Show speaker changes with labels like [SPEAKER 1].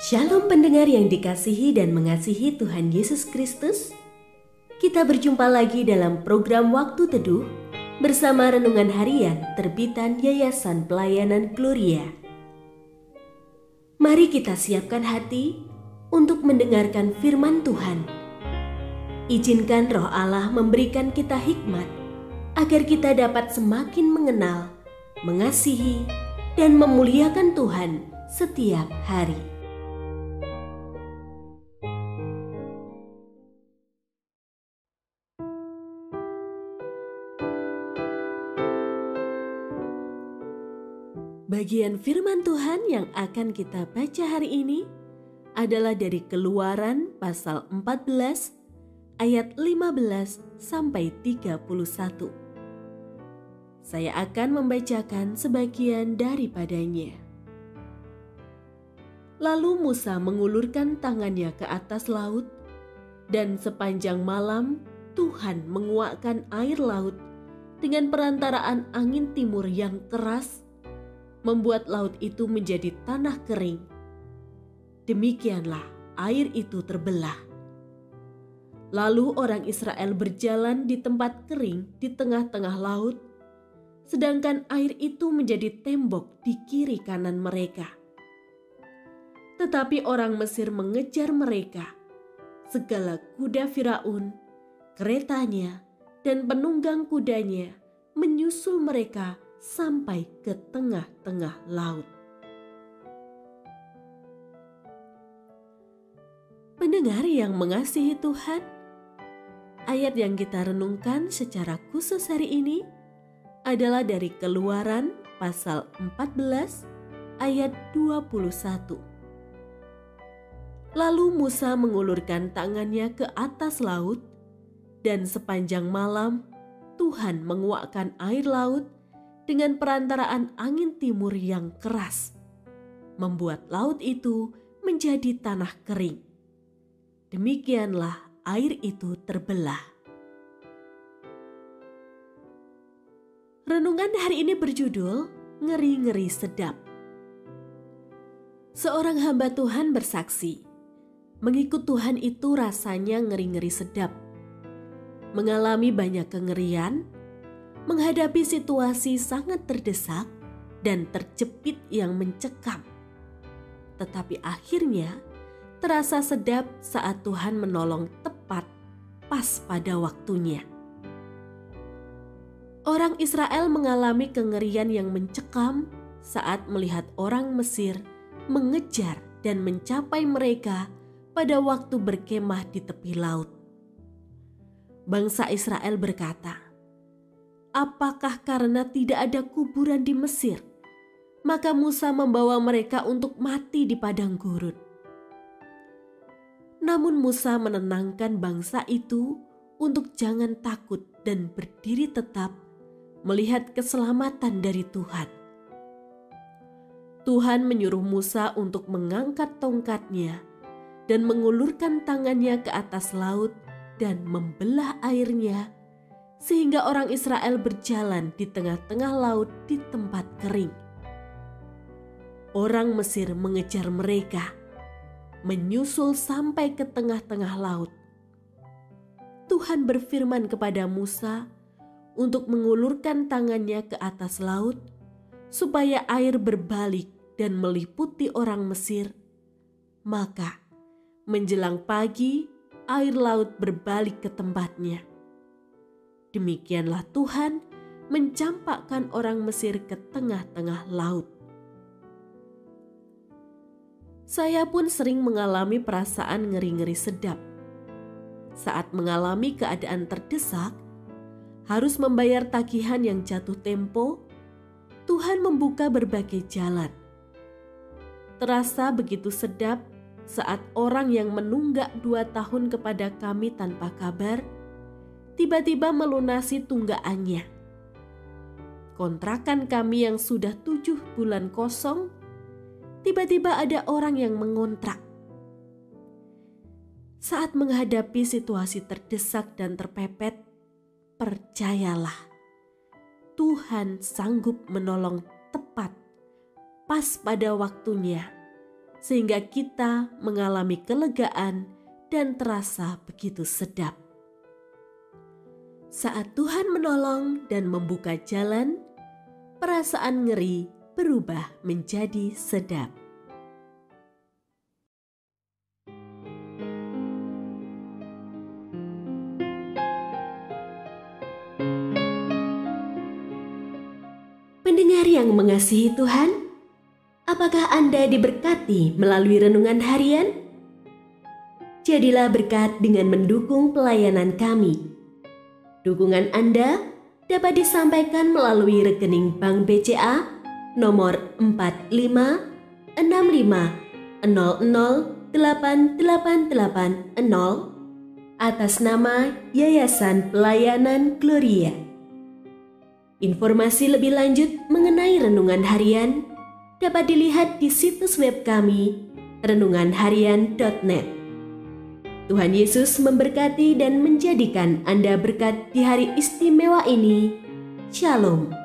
[SPEAKER 1] Shalom pendengar yang dikasihi dan mengasihi Tuhan Yesus Kristus. Kita berjumpa lagi dalam program Waktu Teduh bersama Renungan Harian terbitan Yayasan Pelayanan Gloria. Mari kita siapkan hati untuk mendengarkan firman Tuhan. Izinkan Roh Allah memberikan kita hikmat agar kita dapat semakin mengenal, mengasihi, dan memuliakan Tuhan setiap hari. Bagian firman Tuhan yang akan kita baca hari ini adalah dari Keluaran pasal 14 ayat 15 sampai 31. Saya akan membacakan sebagian daripadanya. Lalu Musa mengulurkan tangannya ke atas laut, dan sepanjang malam Tuhan menguakkan air laut dengan perantaraan angin timur yang keras, membuat laut itu menjadi tanah kering. Demikianlah air itu terbelah. Lalu orang Israel berjalan di tempat kering di tengah-tengah laut, sedangkan air itu menjadi tembok di kiri kanan mereka. Tetapi orang Mesir mengejar mereka. Segala kuda Firaun, keretanya, dan penunggang kudanya menyusul mereka sampai ke tengah-tengah laut. Pendengar yang mengasihi Tuhan, ayat yang kita renungkan secara khusus hari ini adalah dari Keluaran pasal 14 ayat 21. Lalu Musa mengulurkan tangannya ke atas laut, dan sepanjang malam Tuhan menguakkan air laut dengan perantaraan angin timur yang keras, membuat laut itu menjadi tanah kering. Demikianlah air itu terbelah. Renungan hari ini berjudul Ngeri-ngeri Sedap. Seorang hamba Tuhan bersaksi, mengikut Tuhan itu rasanya ngeri-ngeri sedap. Mengalami banyak kengerian, menghadapi situasi sangat terdesak dan terjepit yang mencekam. Tetapi akhirnya terasa sedap saat Tuhan menolong tepat pas pada waktunya. Orang Israel mengalami kengerian yang mencekam saat melihat orang Mesir mengejar dan mencapai mereka pada waktu berkemah di tepi laut. Bangsa Israel berkata, "Apakah karena tidak ada kuburan di Mesir, maka Musa membawa mereka untuk mati di padang gurun?" Namun Musa menenangkan bangsa itu untuk jangan takut dan berdiri tetap melihat keselamatan dari Tuhan. Tuhan menyuruh Musa untuk mengangkat tongkatnya dan mengulurkan tangannya ke atas laut dan membelah airnya, sehingga orang Israel berjalan di tengah-tengah laut di tempat kering. Orang Mesir mengejar mereka, menyusul sampai ke tengah-tengah laut. Tuhan berfirman kepada Musa untuk mengulurkan tangannya ke atas laut, supaya air berbalik dan meliputi orang Mesir. Maka menjelang pagi, air laut berbalik ke tempatnya. Demikianlah Tuhan mencampakkan orang Mesir ke tengah-tengah laut. Saya pun sering mengalami perasaan ngeri-ngeri sedap. Saat mengalami keadaan terdesak, harus membayar tagihan yang jatuh tempo, Tuhan membuka berbagai jalan. Terasa begitu sedap saat orang yang menunggak 2 tahun kepada kami tanpa kabar, tiba-tiba melunasi tunggakannya. Kontrakan kami yang sudah 7 bulan kosong, tiba-tiba ada orang yang mengontrak. Saat menghadapi situasi terdesak dan terpepet, percayalah, Tuhan sanggup menolong tepat, pas pada waktunya, sehingga kita mengalami kelegaan dan terasa begitu sedap. Saat Tuhan menolong dan membuka jalan, perasaan ngeri berubah menjadi sedap.
[SPEAKER 2] Pendengar yang mengasihi Tuhan, apakah Anda diberkati melalui renungan harian? Jadilah berkat dengan mendukung pelayanan kami. Dukungan Anda dapat disampaikan melalui rekening Bank BCA nomor 4565008880 atas nama Yayasan Pelayanan Gloria. Informasi lebih lanjut mengenai renungan harian dapat dilihat di situs web kami renunganharian.net. Tuhan Yesus memberkati dan menjadikan Anda berkat di hari istimewa ini. Shalom.